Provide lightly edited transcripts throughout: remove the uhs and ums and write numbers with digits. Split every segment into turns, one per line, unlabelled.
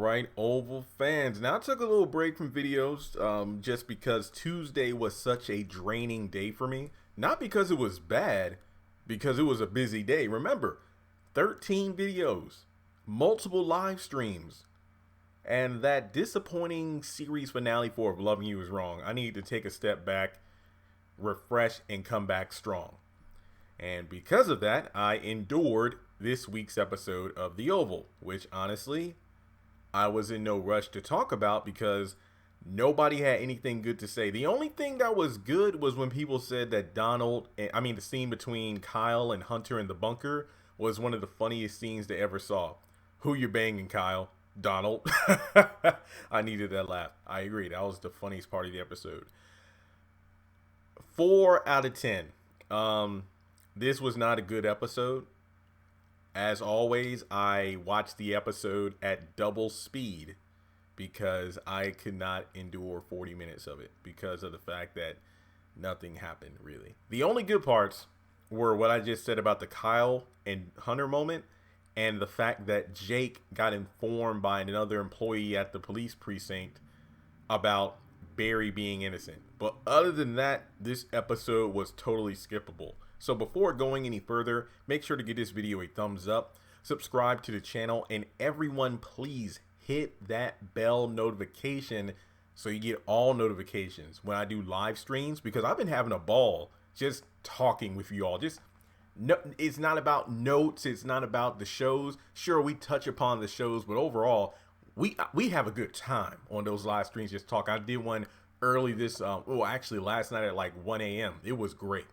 right, Oval fans. Now, I took a little break from videos just because Tuesday was such a draining day for me. Not because it was bad, because it was a busy day. Remember, 13 videos, multiple live streams, and that disappointing series finale for If Loving You Is Wrong. I need to take a step back, refresh, and come back strong. And because of that, I endured this week's episode of The Oval, which honestly, I was in no rush to talk about because nobody had anything good to say. The only thing that was good was when people said that the scene between Kyle and Hunter in the bunker was one of the funniest scenes they ever saw. Who you banging, Kyle? Donald. I needed that laugh. I agree. That was the funniest part of the episode. 4 out of 10. This was not a good episode. As always, I watched the episode at double speed because I could not endure 40 minutes of it because of the fact that nothing happened, really. The only good parts were what I just said about the Kyle and Hunter moment and the fact that Jake got informed by another employee at the police precinct about Barry being innocent. But other than that, this episode was totally skippable. So before going any further, make sure to give this video a thumbs up, subscribe to the channel, and everyone please hit that bell notification so you get all notifications when I do live streams, because I've been having a ball just talking with you all. It's not about notes, it's not about the shows. Sure, we touch upon the shows, but overall, we have a good time on those live streams just talk. I did one early last night at like 1 a.m. It was great.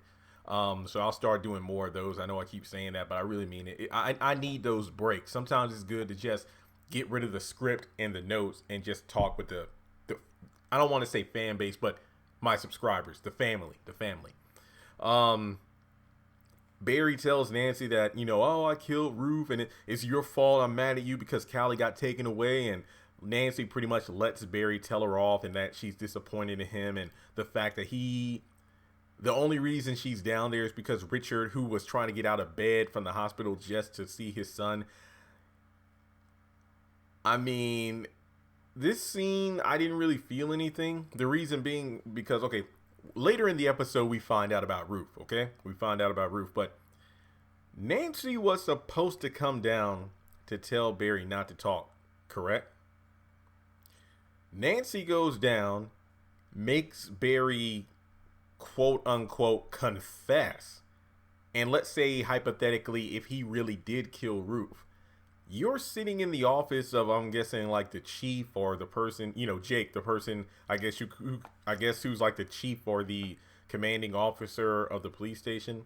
So I'll start doing more of those. I know I keep saying that, but I really mean it. I need those breaks. Sometimes it's good to just get rid of the script and the notes and just talk with the I don't want to say fan base, but my subscribers, the family. Barry tells Nancy that, oh, I killed Ruth and it's your fault. I'm mad at you because Callie got taken away. And Nancy pretty much lets Barry tell her off and that she's disappointed in him and the fact that the only reason she's down there is because Richard, who was trying to get out of bed from the hospital just to see his son. I mean, this scene, I didn't really feel anything. The reason being because, later in the episode, we find out about Ruth, but Nancy was supposed to come down to tell Barry not to talk, correct? Nancy goes down, makes Barry quote unquote confess, and let's say hypothetically if he really did kill Ruth, you're sitting in the office of, I'm guessing, like the chief or the person, Jake, the person I guess who's like the chief or the commanding officer of the police station.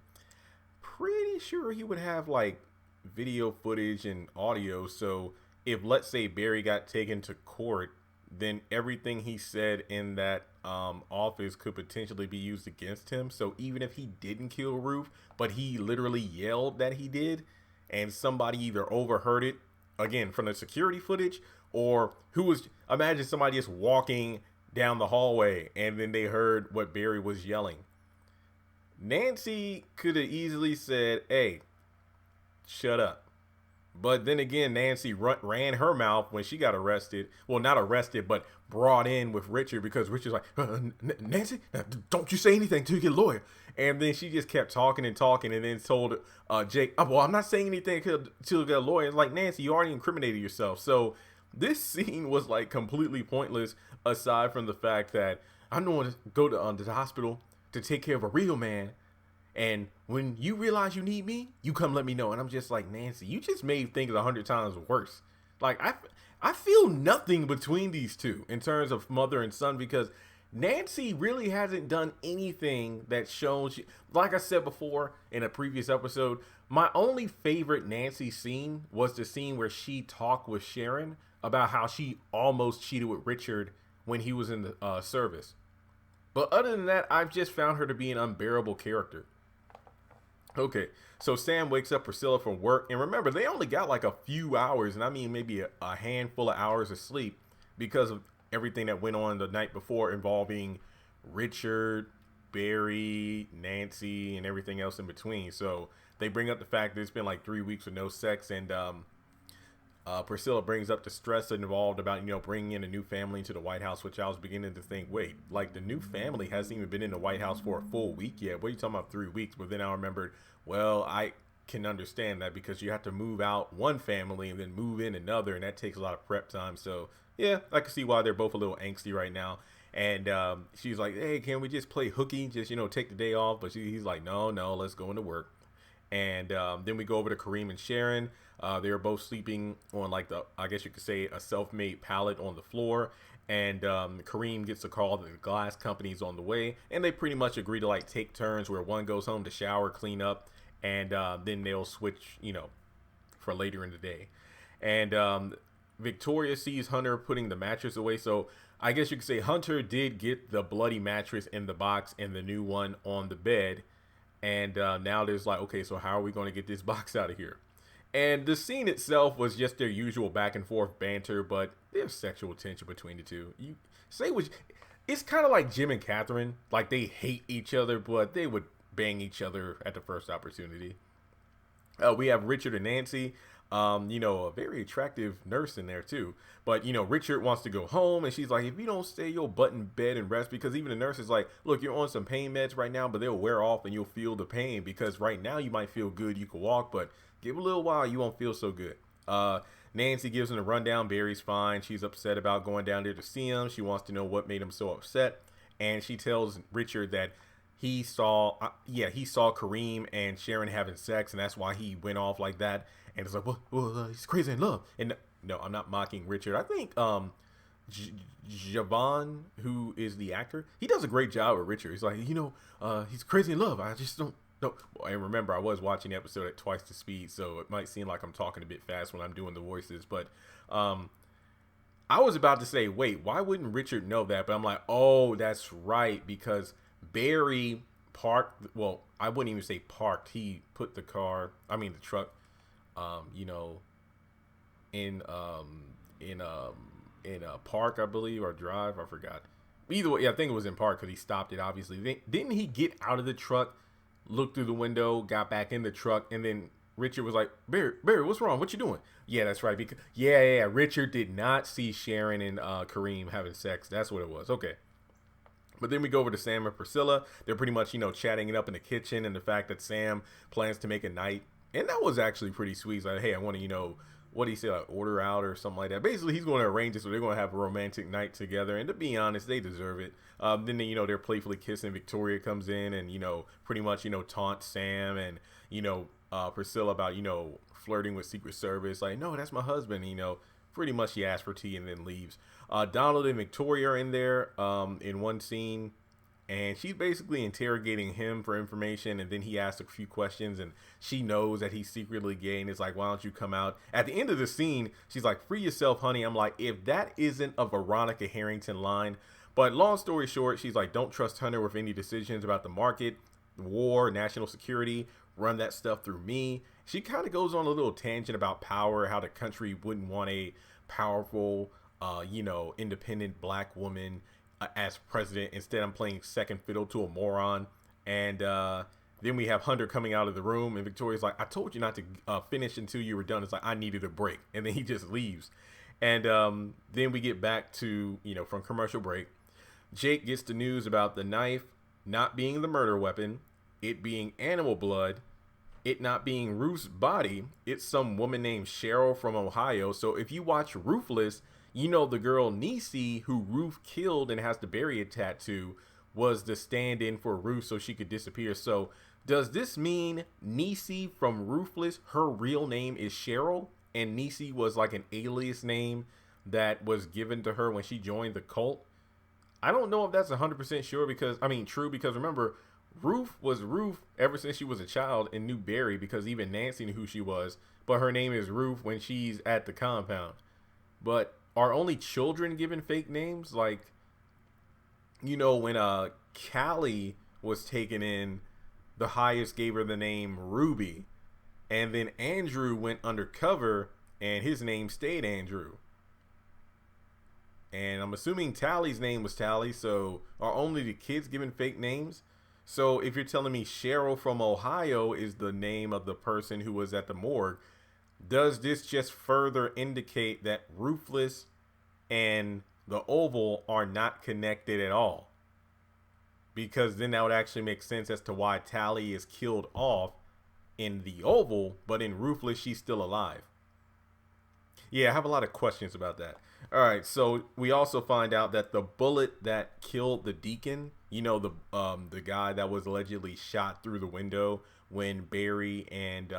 Pretty sure he would have like video footage and audio, so if let's say Barry got taken to court, then everything he said in that office could potentially be used against him. So even if he didn't kill Ruth, but he literally yelled that he did, and somebody either overheard it, again, from the security footage, or imagine somebody just walking down the hallway and then they heard what Barry was yelling. Nancy could have easily said, hey, shut up. But then again, Nancy ran her mouth when she got arrested. Well, not arrested, but brought in with Richard because Richard's like, Nancy, don't you say anything to your lawyer. And then she just kept talking and then told Jake, well, I'm not saying anything to the lawyer. It's like, Nancy, you already incriminated yourself. So this scene was like completely pointless aside from the fact that I'm going to go to the hospital to take care of a real man. And when you realize you need me, you come let me know. And I'm just like, Nancy, you just made things 100 times worse. Like, I feel nothing between these two in terms of mother and son because Nancy really hasn't done anything that shows, like I said before in a previous episode, my only favorite Nancy scene was the scene where she talked with Sharon about how she almost cheated with Richard when he was in the service. But other than that, I've just found her to be an unbearable character. Okay, so Sam wakes up Priscilla from work, and remember, they only got like a few hours, and I mean maybe a handful of hours of sleep because of everything that went on the night before involving Richard, Barry, Nancy, and everything else in between. So they bring up the fact that it's been like 3 weeks with no sex, and Priscilla brings up the stress involved about, bringing in a new family into the White House, which I was beginning to think, wait, like the new family hasn't even been in the White House for a full week yet. What are you talking about, 3 weeks? But then I remembered, well, I can understand that because you have to move out one family and then move in another, and that takes a lot of prep time. So yeah, I can see why they're both a little angsty right now. And she's like, hey, can we just play hooky? Just, take the day off. But he's like, no, let's go into work. And then we go over to Kareem and Sharon. They were both sleeping on I guess you could say, a self-made pallet on the floor. And Kareem gets a call that the glass company is on the way. And they pretty much agree to take turns where one goes home to shower, clean up. And then they'll switch, for later in the day. And Victoria sees Hunter putting the mattress away. So I guess you could say Hunter did get the bloody mattress in the box and the new one on the bed. And now there's okay, so how are we going to get this box out of here? And the scene itself was just their usual back and forth banter, but there's sexual tension between the two. You say which, it's kind of like Jim and Catherine. They hate each other, but they would bang each other at the first opportunity. We have Richard and Nancy. A very attractive nurse in there too. But, Richard wants to go home and she's like, if you don't stay your butt in bed and rest, because even the nurse is like, look, you're on some pain meds right now, but they'll wear off and you'll feel the pain because right now you might feel good. You can walk, but give it a little while. You won't feel so good. Nancy gives him a rundown. Barry's fine. She's upset about going down there to see him. She wants to know what made him so upset. And she tells Richard that he saw Kareem and Sharon having sex, and that's why he went off like that. And it's like, well, he's crazy in love. And no, I'm not mocking Richard. I think Javon, who is the actor, he does a great job with Richard. He's like, he's crazy in love. I just don't. And remember, I was watching the episode at twice the speed, so it might seem like I'm talking a bit fast when I'm doing the voices. But I was about to say, wait, why wouldn't Richard know that? But I'm like, oh, that's right, because Barry parked. Well, I wouldn't even say parked. He put the truck, in a park, I believe, or drive. I forgot. Either way, I think it was in park because he stopped it. Obviously, didn't he get out of the truck, look through the window, got back in the truck, and then Richard was like, Barry, what's wrong? What you doing? Yeah, that's right. Because Richard did not see Sharon and Kareem having sex. That's what it was. Okay. But then we go over to Sam and Priscilla. They're pretty much, chatting it up in the kitchen, and the fact that Sam plans to make a night. And that was actually pretty sweet. He's like, hey, I want to, what do you say, order out or something like that. Basically, he's going to arrange it so they're going to have a romantic night together. And to be honest, they deserve it. Then, they're playfully kissing. Victoria comes in and, pretty much, taunts Sam and, Priscilla about, flirting with Secret Service. Like, no, that's my husband. Pretty much she asks for tea and then leaves. Donald and Victoria are in there in one scene, and she's basically interrogating him for information, and then he asks a few questions, and she knows that he's secretly gay, and it's like, why don't you come out? At the end of the scene, she's like, free yourself, honey. I'm like, if that isn't a Veronica Harrington line. But long story short, she's like, don't trust Hunter with any decisions about the market, war, national security. Run that stuff through me. She kind of goes on a little tangent about power, how the country wouldn't want a powerful, independent black woman as president. Instead, I'm playing second fiddle to a moron. And then we have Hunter coming out of the room, and Victoria's like, I told you not to finish until you were done. It's like, I needed a break. And then he just leaves. And then we get back to, from commercial break. Jake gets the news about the knife not being the murder weapon, it being animal blood, it not being Ruth's body. It's some woman named Cheryl from Ohio. So if you watch Ruthless, the girl Niecy, who Ruth killed and has the Barry tattoo, was the stand-in for Ruth so she could disappear. So does this mean Niecy from Ruthless, her real name is Cheryl, and Niecy was like an alias name that was given to her when she joined the cult? I don't know if that's 100% true, because remember, Ruth was Ruth ever since she was a child and knew Barry, because even Nancy knew who she was, but her name is Ruth when she's at the compound. But are only children given fake names? Like, when Callie was taken in, the highest gave her the name Ruby, and then Andrew went undercover and his name stayed Andrew. And I'm assuming Tally's name was Tally, so are only the kids given fake names? So if you're telling me Cheryl from Ohio is the name of the person who was at the morgue, does this just further indicate that Ruthless and the Oval are not connected at all? Because then that would actually make sense as to why Tally is killed off in the Oval, but in Ruthless she's still alive. Yeah, I have a lot of questions about that. All right, so we also find out that the bullet that killed the Deacon, the guy that was allegedly shot through the window when Barry and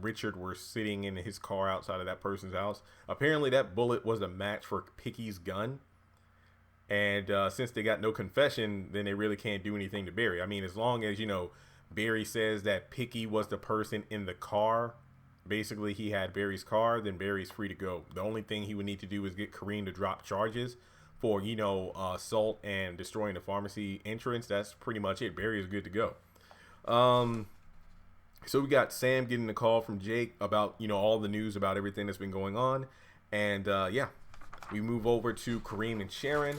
Richard were sitting in his car outside of that person's house. Apparently, that bullet was a match for Picky's gun. And since they got no confession, then they really can't do anything to Barry. I mean, as long as, Barry says that Picky was the person in the car, basically he had Barry's car, then Barry's free to go. The only thing he would need to do is get Kareem to drop charges for, assault and destroying the pharmacy entrance. That's pretty much it. Barry is good to go. So we got Sam getting a call from Jake about, all the news about everything that's been going on. And we move over to Kareem and Sharon.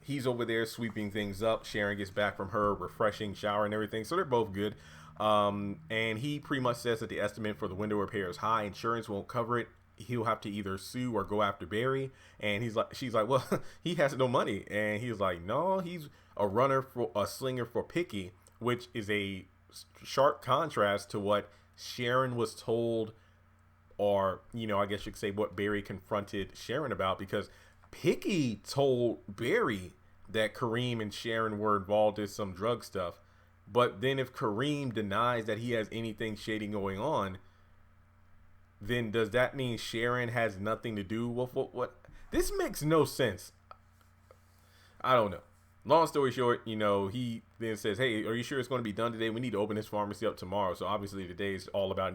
He's over there sweeping things up. Sharon gets back from her refreshing shower and everything. So they're both good. And he pretty much says that the estimate for the window repair is high. Insurance won't cover it. He'll have to either sue or go after Barry. And she's like, well, he has no money. And he's like, no, he's a slinger for Picky, which is a sharp contrast to what Sharon was told, or, I guess you could say what Barry confronted Sharon about, because Picky told Barry that Kareem and Sharon were involved in some drug stuff. But then if Kareem denies that he has anything shady going on, then does that mean Sharon has nothing to do with what? This makes no sense. I don't know. Long story short, he then says, hey, are you sure it's going to be done today? We need to open this pharmacy up tomorrow. So obviously today is all about,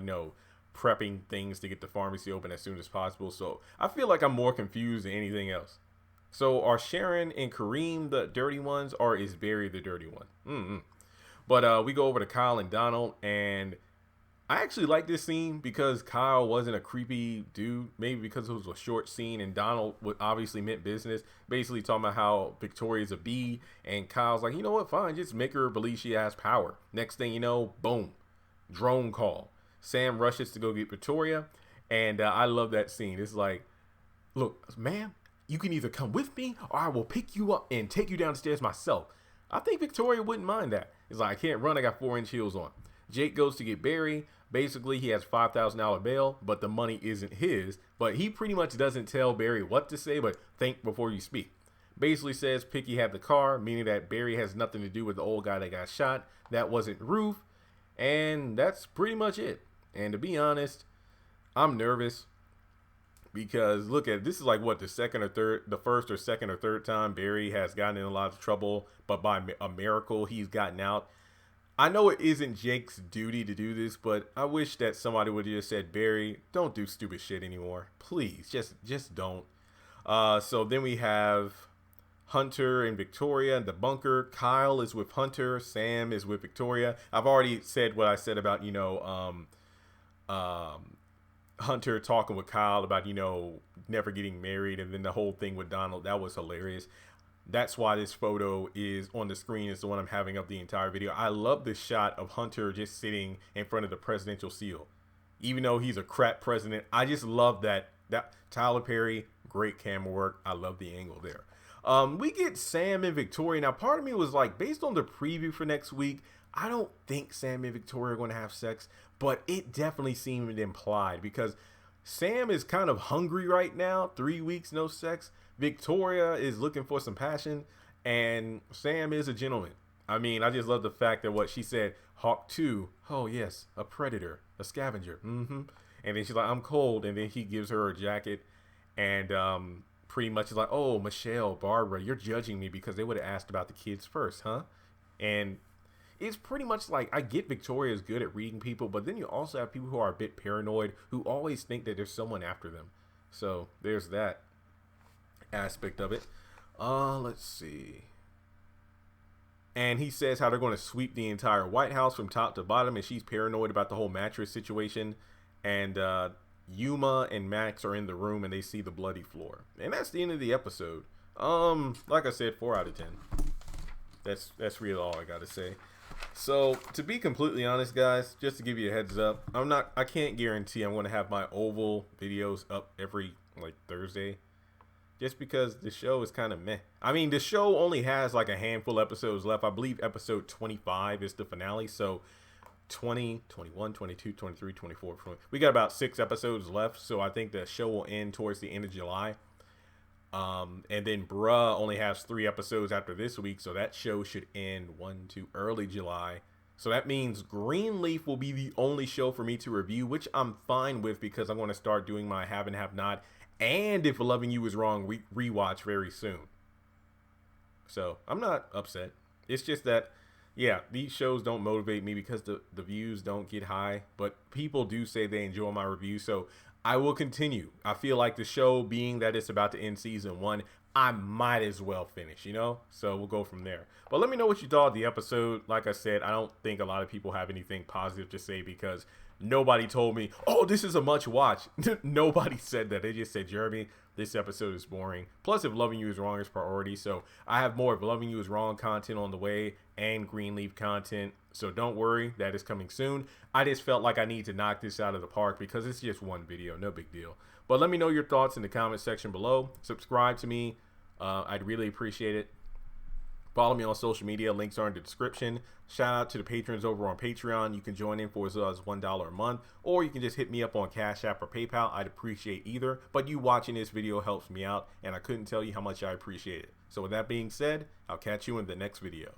prepping things to get the pharmacy open as soon as possible. So I feel like I'm more confused than anything else. So are Sharon and Kareem the dirty ones, or is Barry the dirty one? But we go over to Kyle and Donald, and I actually like this scene because Kyle wasn't a creepy dude, maybe because it was a short scene, and Donald obviously meant business, basically talking about how Victoria's a bee, and Kyle's like, you know what, fine, just make her believe she has power. Next thing you know, boom, drone call. Sam rushes to go get Victoria, and I love that scene. It's like, look, ma'am, you can either come with me or I will pick you up and take you downstairs myself. I think Victoria wouldn't mind that. It's like, I can't run, I got 4-inch heels on. Jake goes to get Barry. Basically, he has $5,000 bail, but the money isn't his. But he pretty much doesn't tell Barry what to say, but think before you speak. Basically says Picky had the car, meaning that Barry has nothing to do with the old guy that got shot. That wasn't Ruth. And that's pretty much it. And to be honest, I'm nervous because look at this is like what the first or second or third time Barry has gotten in a lot of trouble, but by a miracle he's gotten out. I know it isn't Jake's duty to do this, but I wish that somebody would have just said, Barry, don't do stupid shit anymore, please, just don't. So then we have Hunter and Victoria in the bunker. Kyle is with Hunter. Sam is with Victoria. I've already said what I said about Hunter talking with Kyle about never getting married, and then the whole thing with Donald, that was hilarious. That's why this photo is on the screen. Is the one I'm having up the entire video. I love this shot of Hunter just sitting in front of the presidential seal, even though he's a crap president. I just love that Tyler Perry, great camera work. I love the angle there. We get Sam and Victoria. Now part of me was like, based on the preview for next week, I don't think Sam and Victoria are going to have sex, but it definitely seemed implied because Sam is kind of hungry right now. 3 weeks, no sex. Victoria is looking for some passion, and Sam is a gentleman. I mean, I just love the fact that what she said, Hawk 2, oh yes, a predator, a scavenger. And then she's like, I'm cold, and then he gives her a jacket, and pretty much is like, oh, Michelle, Barbara, you're judging me because they would have asked about the kids first, huh? And it's pretty much like, I get Victoria is good at reading people, but then you also have people who are a bit paranoid who always think that there's someone after them. So there's that aspect of it. Let's see. And he says how they're going to sweep the entire White House from top to bottom, and she's paranoid about the whole mattress situation. And Yuma and Max are in the room and they see the bloody floor. And that's the end of the episode. Like I said, 4 out of 10. That's really all I gotta say. So to be completely honest, guys, just to give you a heads up, I can't guarantee I'm going to have my oval videos up every like Thursday, just because the show is kind of meh. I mean, the show only has like a handful of episodes left. I believe episode 25 is the finale. So 20, 21, 22, 23, 24, 20. We got about 6 episodes left. So I think the show will end towards the end of July. And then Bruh only has 3 episodes after this week, so that show should end early July. So that means Greenleaf will be the only show for me to review, which I'm fine with because I'm going to start doing my have and have not, and If Loving You Is Wrong rewatch very soon. So I'm not upset. It's just that, yeah, these shows don't motivate me because the views don't get high, but people do say they enjoy my review, so I will continue. I feel like the show, being that it's about to end season 1, I might as well finish, you know? So we'll go from there. But let me know what you thought of the episode. Like I said, I don't think a lot of people have anything positive to say because nobody told me, oh, this is a much watch. Nobody said that. They just said, Jeremy, this episode is boring. Plus, If Loving You Is Wrong is priority. So I have more If Loving You Is Wrong content on the way and Greenleaf content. So don't worry, that is coming soon. I just felt like I need to knock this out of the park because it's just one video, no big deal. But let me know your thoughts in the comment section below. Subscribe to me. I'd really appreciate it. Follow me on social media. Links are in the description. Shout out to the patrons over on Patreon. You can join in for as low as $1 a month, or you can just hit me up on Cash App or PayPal. I'd appreciate either. But you watching this video helps me out, and I couldn't tell you how much I appreciate it. So with that being said, I'll catch you in the next video.